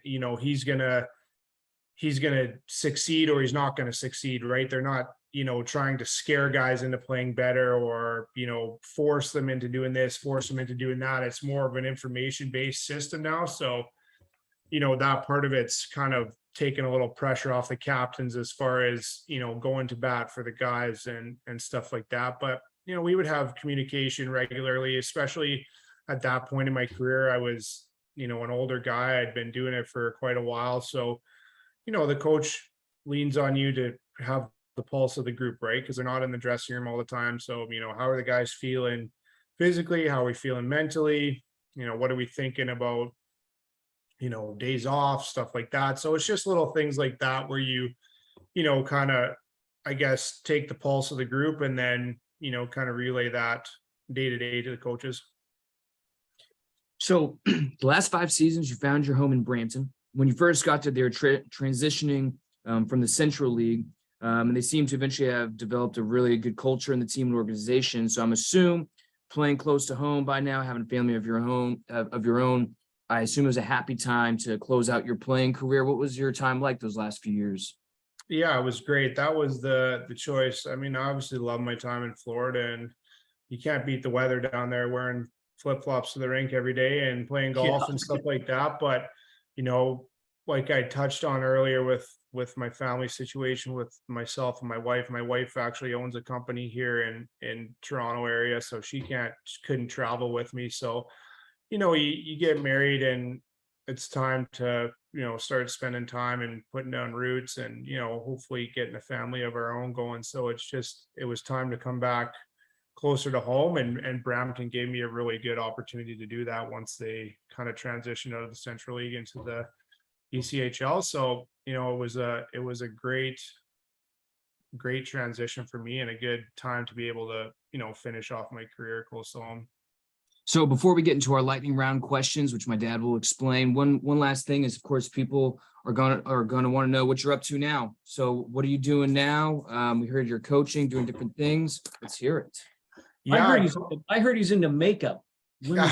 he's going to succeed or he's not going to succeed, right? They're not, trying to scare guys into playing better, or, force them into doing this, force them into doing that. It's more of an information-based system now. So, that part of it's kind of taking a little pressure off the captains as far as, going to bat for the guys and stuff like that. But, we would have communication regularly, especially at that point in my career. I was, an older guy. I'd been doing it for quite a while. So, the coach leans on you to have the pulse of the group, right? Because they're not in the dressing room all the time. So, how are the guys feeling physically? How are we feeling mentally? What are we thinking about, days off, stuff like that. So it's just little things like that where you, kind of, I guess, take the pulse of the group and then, kind of relay that day to day to the coaches. So the last 5 seasons, you found your home in Brampton. When you first got to there, transitioning from the Central League, and they seem to eventually have developed a really good culture in the team and organization. So I'm assuming playing close to home by now, having a family of your own, I assume it was a happy time to close out your playing career. What was your time like those last few years? Yeah, it was great. That was the choice. I mean, I obviously love my time in Florida, and you can't beat the weather down there wearing flip-flops to the rink every day and playing golf and stuff like that. But, like I touched on earlier with my family situation with myself and my wife actually owns a company here in Toronto area, so she couldn't travel with me. So, you get married and it's time to, start spending time and putting down roots and, hopefully getting a family of our own going. So it was time to come back closer to home, and Brampton gave me a really good opportunity to do that once they kind of transitioned out of the Central League into the ECHL. So, it was a great transition for me and a good time to be able to, finish off my career close to home. So before we get into our lightning round questions, which my dad will explain, one last thing is, of course, people are gonna want to know what you're up to now. So what are you doing now? We heard you're coaching, doing different things. Let's hear it. Yeah, I heard he's into makeup. well,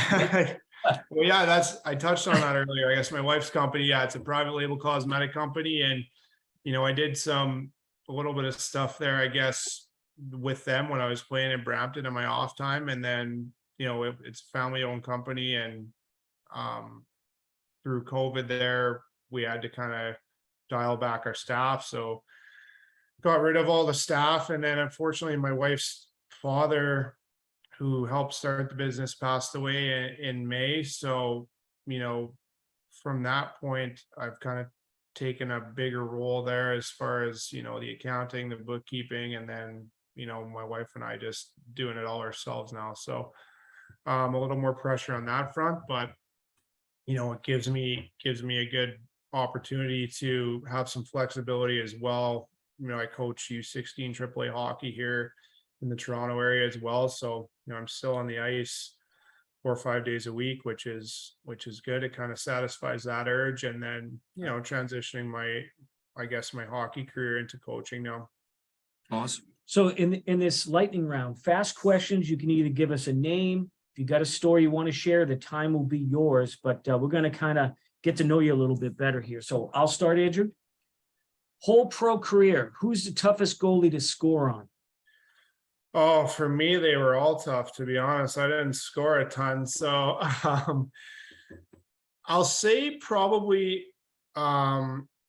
yeah, I touched on that earlier. I guess my wife's company, yeah, it's a private label cosmetic company. And, I did a little bit of stuff there, I guess, with them when I was playing in Brampton in my off time. And then, it's a family owned company. And through COVID there, we had to kind of dial back our staff. So got rid of all the staff. And then unfortunately, my wife's father, who helped start the business, passed away in May. So, from that point, I've kind of taken a bigger role there as far as, the accounting, the bookkeeping, and then, my wife and I just doing it all ourselves now. So a little more pressure on that front, but, it gives me a good opportunity to have some flexibility as well. I coach U16 AAA hockey here in the Toronto area as well. So, I'm still on the ice 4 or 5 days a week, which is good. It kind of satisfies that urge. And then, transitioning my hockey career into coaching now. Awesome. So in this lightning round, fast questions, you can either give us a name. If you got a story you want to share, the time will be yours, but we're going to kind of get to know you a little bit better here. So I'll start, Andrew. Whole pro career, who's the toughest goalie to score on? Oh, for me, they were all tough, to be honest. I didn't score a ton. So I'll say probably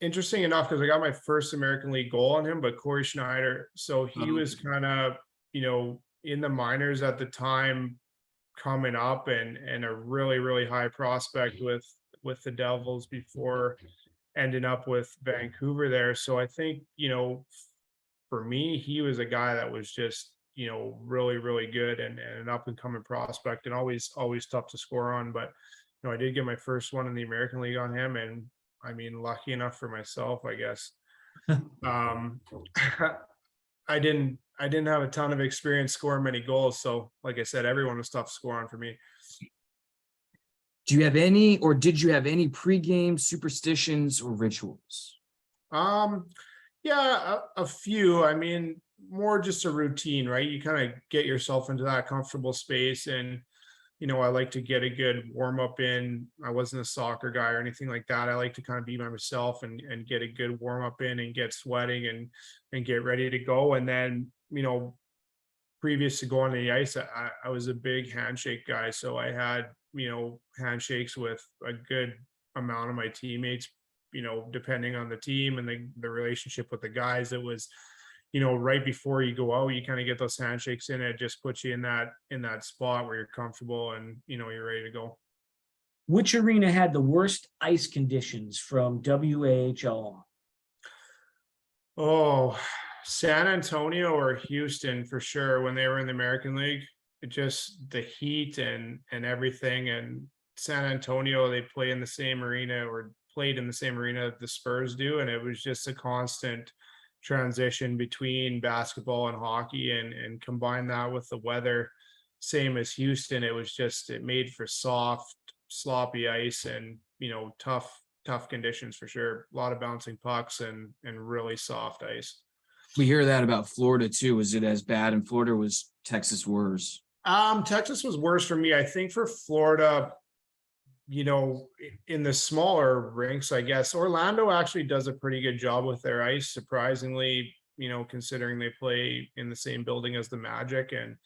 interesting enough, because I got my first American League goal on him, but Corey Schneider. So he was kind of, in the minors at the time, coming up and a really, really high prospect with the Devils before ending up with Vancouver there. So I think, for me, he was a guy that was just, really, really good and an up and coming prospect, and always tough to score on. But, I did get my first one in the American League on him, and I mean, lucky enough for myself, I guess. I didn't have a ton of experience scoring many goals. So like I said, everyone was tough to score on for me. Do you have any, or did you have any pregame superstitions or rituals? Yeah, a few. I mean, more just a routine, right? You kind of get yourself into that comfortable space, and I like to get a good warm up in. I wasn't a soccer guy or anything like that. I like to kind of be by myself and get a good warm up in and get sweating and get ready to go. And then, previous to going to the ice, I was a big handshake guy. So I had, handshakes with a good amount of my teammates, depending on the team and the relationship with the guys. It was, right before you go out, you kind of get those handshakes in. It just puts you in that spot where you're comfortable and, you're ready to go. Which arena had the worst ice conditions from WAHL? Oh, San Antonio or Houston for sure. When they were in the American League, it just the heat and everything. And San Antonio, they play in the same arena or played in the same arena that the Spurs do, and it was just a constant transition between basketball and hockey, and combine that with the weather, same as Houston. It made for soft, sloppy ice and tough conditions for sure. A lot of bouncing pucks and really soft ice. We hear that about Florida too. Was it as bad in Florida? Or was Texas worse? Texas was worse for me. I think for Florida, in the smaller rinks, I guess Orlando actually does a pretty good job with their ice, surprisingly, considering they play in the same building as the Magic. And,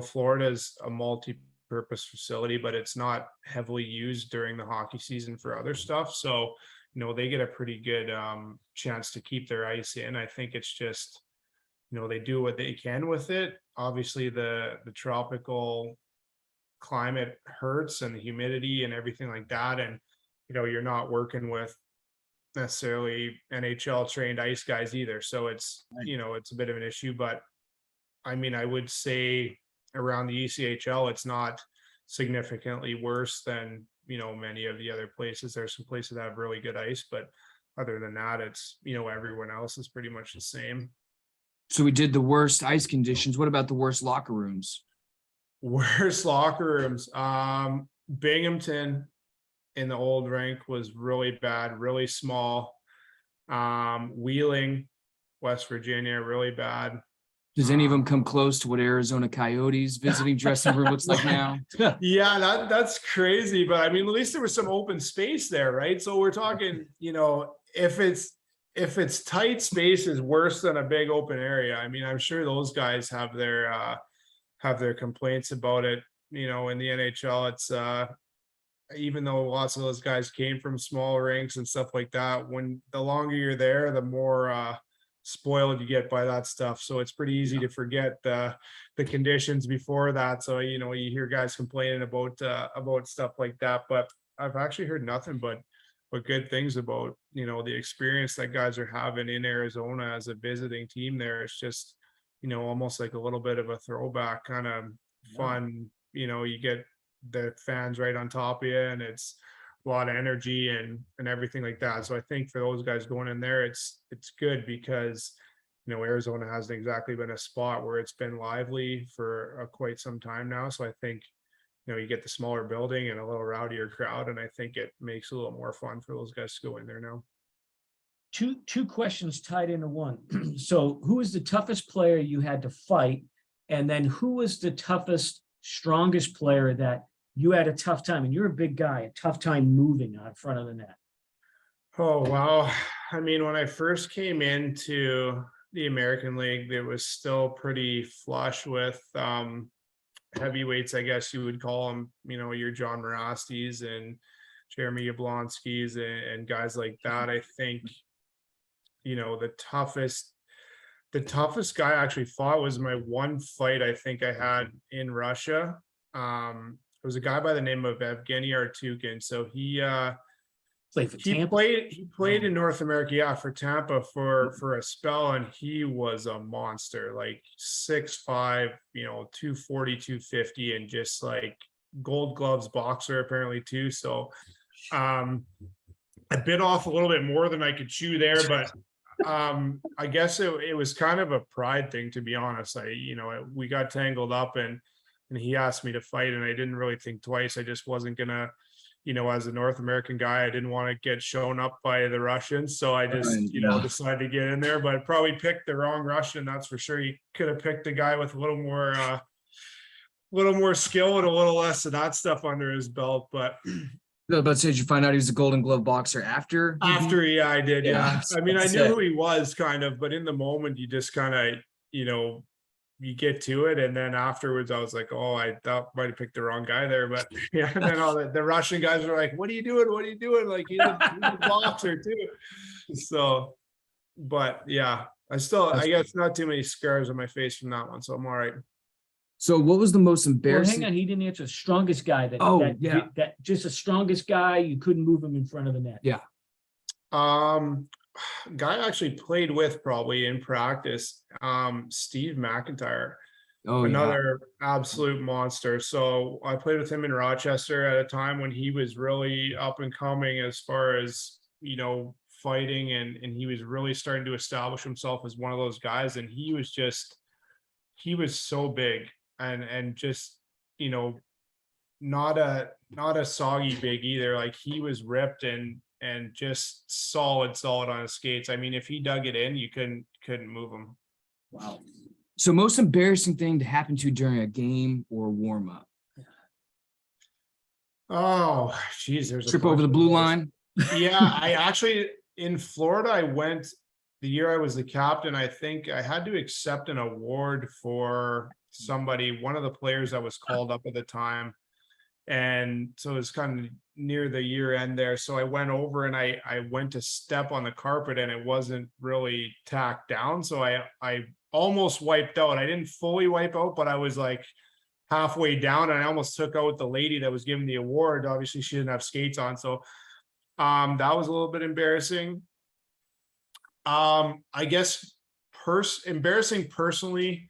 Florida is a multi-purpose facility, but it's not heavily used during the hockey season for other stuff. So, they get a pretty good chance to keep their ice in. I think it's just, they do what they can with it. Obviously, the tropical climate hurts and the humidity and everything like that. And, you're not working with necessarily NHL trained ice guys either. So it's, it's a bit of an issue. But I mean, I would say around the ECHL, it's not significantly worse than, many of the other places. There's some places that have really good ice, but other than that, it's, everyone else is pretty much the same. So we did the worst ice conditions. What about the worst locker rooms? Worst locker rooms. Binghamton in the old rink was really bad, really small. Wheeling, West Virginia, really bad. Does any of them come close to what Arizona Coyotes visiting dressing room looks like now? Yeah, that's crazy. But I mean, at least there was some open space there, right? So we're talking, if it's tight space is worse than a big open area. I mean, I'm sure those guys have their complaints about it. In the NHL, it's even though lots of those guys came from small rinks and stuff like that, when the longer you're there, the more spoiled you get by that stuff. So it's pretty easy to forget the conditions before that. So you hear guys complaining about stuff like that, but I've actually heard nothing but good things about the experience that guys are having in Arizona as a visiting team there. It's just almost like a little bit of a throwback kind of fun. You get the fans right on top of you, and it's a lot of energy and everything like that. So I think for those guys going in there, it's good because Arizona hasn't exactly been a spot where it's been lively for quite some time now. So I think you get the smaller building and a little rowdier crowd, and I think it makes it a little more fun for those guys to go in there now. Two questions tied into one. So who is the toughest player you had to fight? And then who was the toughest, strongest player that you had a tough time? And you're a big guy, a tough time moving out front of the net. Oh, wow. I mean, when I first came into the American League, it was still pretty flush with heavyweights, I guess you would call them, your John Morastis and Jeremy Yablonskis and guys like that. I think, the toughest guy I actually fought was my one fight I think I had in Russia. It was a guy by the name of Evgeny Artukin. So he played in North America, for Tampa for a spell, and he was a monster, like 6'5", 240, 250, and just like Gold Gloves boxer apparently too. So I bit off a little bit more than I could chew there, but I guess it was kind of a pride thing, to be honest. We got tangled up and he asked me to fight, and I didn't really think twice. I just wasn't gonna, as a North American guy, I didn't want to get shown up by the Russians. So I just, decided to get in there, but I probably picked the wrong Russian. That's for sure. You could have picked a guy with a little little more skill and a little less of that stuff under his belt. But No, but did you find out he was a Golden Glove boxer after? yeah, I did. Yeah. I mean, I That's knew it. who he was kind of, but in the moment, you just kind of, you get to it. And then afterwards, I was like, oh, I thought might have picked the wrong guy there. But yeah, and then all the Russian guys were like, what are you doing? What are you doing? Like, he's a boxer too. So, but yeah, I guess not too many scars on my face from that one. So I'm all right. So what was the most Well, embarrassing? hang on, he didn't answer. Strongest guy that just the strongest guy, you couldn't move him in front of the net. Yeah. Guy I actually played with probably in practice, Steve McIntyre, Oh, yeah. another absolute monster. So I played with him in Rochester at a time when he was really up and coming as far as, fighting, and he was really starting to establish himself as one of those guys. And he was so big and just, not a soggy big either. Like, he was ripped and just solid on his skates. I mean, if he dug it in, you couldn't move him. Wow. So most embarrassing thing to happen to you during a game or warm up? Oh, geez, there's Trip a over the blue line. Yeah, I actually, in Florida, I went the year I was the captain. I think I had to accept an award for somebody, one of the players that was called up at the time. And so it was kind of near the year end there. So I went over and I went to step on the carpet and it wasn't really tacked down. So I almost wiped out. I didn't fully wipe out, but I was like halfway down, and I almost took out the lady that was giving the award. Obviously she didn't have skates on. So that was a little bit embarrassing. I guess embarrassing personally,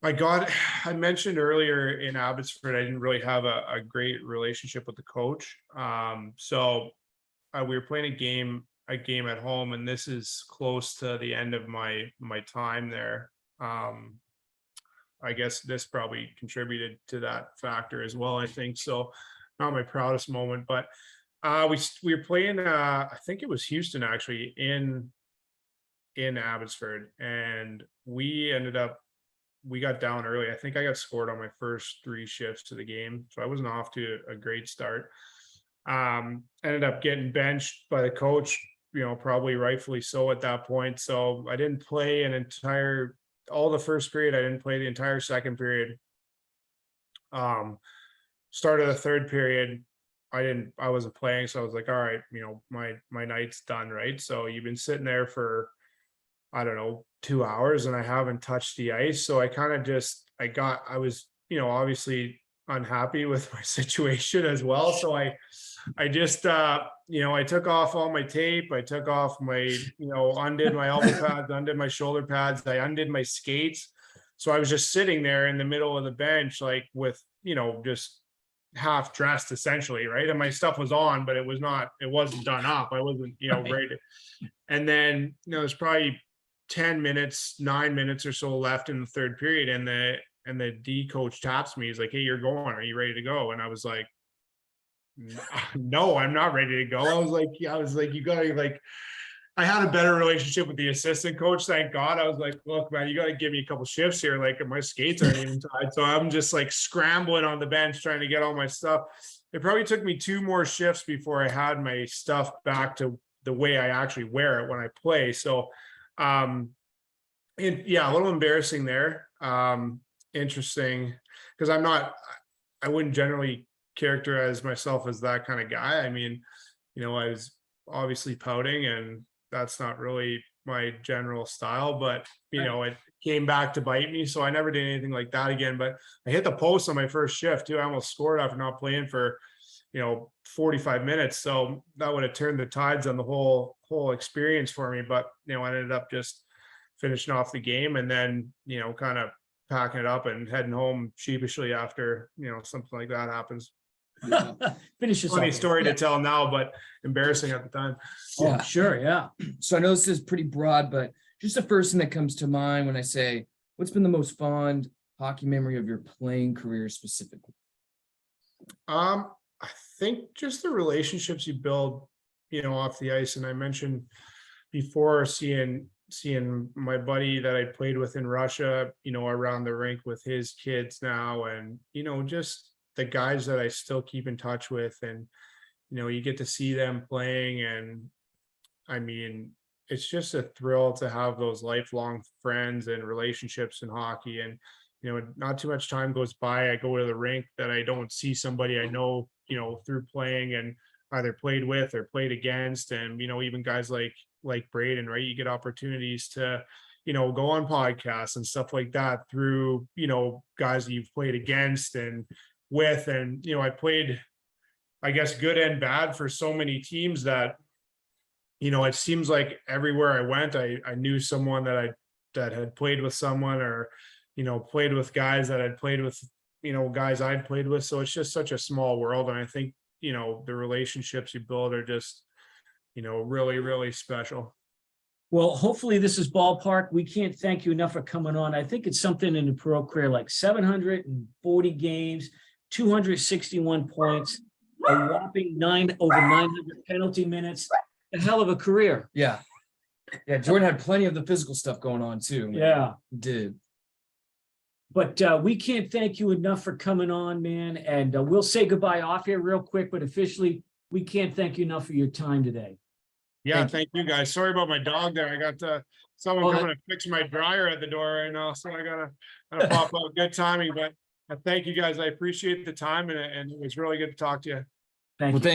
I mentioned earlier in Abbotsford, I didn't really have a great relationship with the coach. So we were playing a game at home, and this is close to the end of my time there. I guess this probably contributed to that factor as well, I think. So not my proudest moment, but we were playing, I think it was Houston actually, in Abbotsford, and we got down early. I think I got scored on my first 3 shifts to the game, so I wasn't off to a great start. Ended up getting benched by the coach, probably rightfully so at that point. So I didn't play all the first period. I didn't play the entire second period. Start of the third period, I wasn't playing, so I was like, all right, my night's done, right? So you've been sitting there for, I don't know, 2 hours, and I haven't touched the ice. So I kind of I was, obviously unhappy with my situation as well. So I just, I took off all my tape. I took off my, undid my elbow pads, undid my shoulder pads. I undid my skates. So I was just sitting there in the middle of the bench, like with, just half dressed essentially. Right. And my stuff was on, but it wasn't done up. I wasn't, ready to, and then, there's probably 9 minutes or so left in the third period. And the D coach taps me. He's like, hey, you're going. Are you ready to go? And I was like, no, I'm not ready to go. I was like, you gotta, like, I had a better relationship with the assistant coach. Thank God. I was like, look, man, you got to give me a couple shifts here. Like, my skates aren't even tied. So I'm just like scrambling on the bench, trying to get all my stuff. It probably took me 2 more shifts before I had my stuff back to the way I actually wear it when I play. So, a little embarrassing there. Interesting, because I wouldn't generally characterize myself as that kind of guy. I mean, I was obviously pouting, and that's not really my general style, but it came back to bite me. So I never did anything like that again. But I hit the post on my first shift too. I almost scored after not playing for 45 minutes. So that would have turned the tides on the whole experience for me. But I ended up just finishing off the game, and then kind of packing it up and heading home sheepishly after something like that happens. Yeah. Finish this Funny up. story to tell now, but embarrassing at the time. Yeah, sure. Yeah. So I know this is pretty broad, but just the first thing that comes to mind when I say, what's been the most fond hockey memory of your playing career specifically? I think just the relationships you build, off the ice. And I mentioned before, seeing, seeing my buddy that I played with in Russia, around the rink with his kids now, and, just the guys that I still keep in touch with, and, you get to see them playing. And I mean, it's just a thrill to have those lifelong friends and relationships in hockey. And, not too much time goes by, I go to the rink, that I don't see somebody I know, through playing and either played with or played against. And, even guys like Braden, right? You get opportunities to, go on podcasts and stuff like that through, guys that you've played against and with. And, I played, I guess, good and bad for so many teams that, it seems like everywhere I went, I knew someone that had played with someone, or, played with guys that had played with, guys I'd played with. So it's just such a small world. And I think, the relationships you build are just, really, really special. Well, hopefully this is ballpark. We can't thank you enough for coming on. I think it's something in the pro career, like 740 games, 261 points, a whopping over 900 penalty minutes. A hell of a career. Yeah. Yeah. Jordan had plenty of the physical stuff going on too. Man. Yeah. He did. But we can't thank you enough for coming on, man. And we'll say goodbye off here real quick, but officially, we can't thank you enough for your time today. Yeah, thank you guys. Sorry about my dog there. I got someone coming to fix my dryer at the door right now, so I gotta pop out. Good timing, but thank you guys. I appreciate the time, and it was really good to talk to you. Thank you. Thank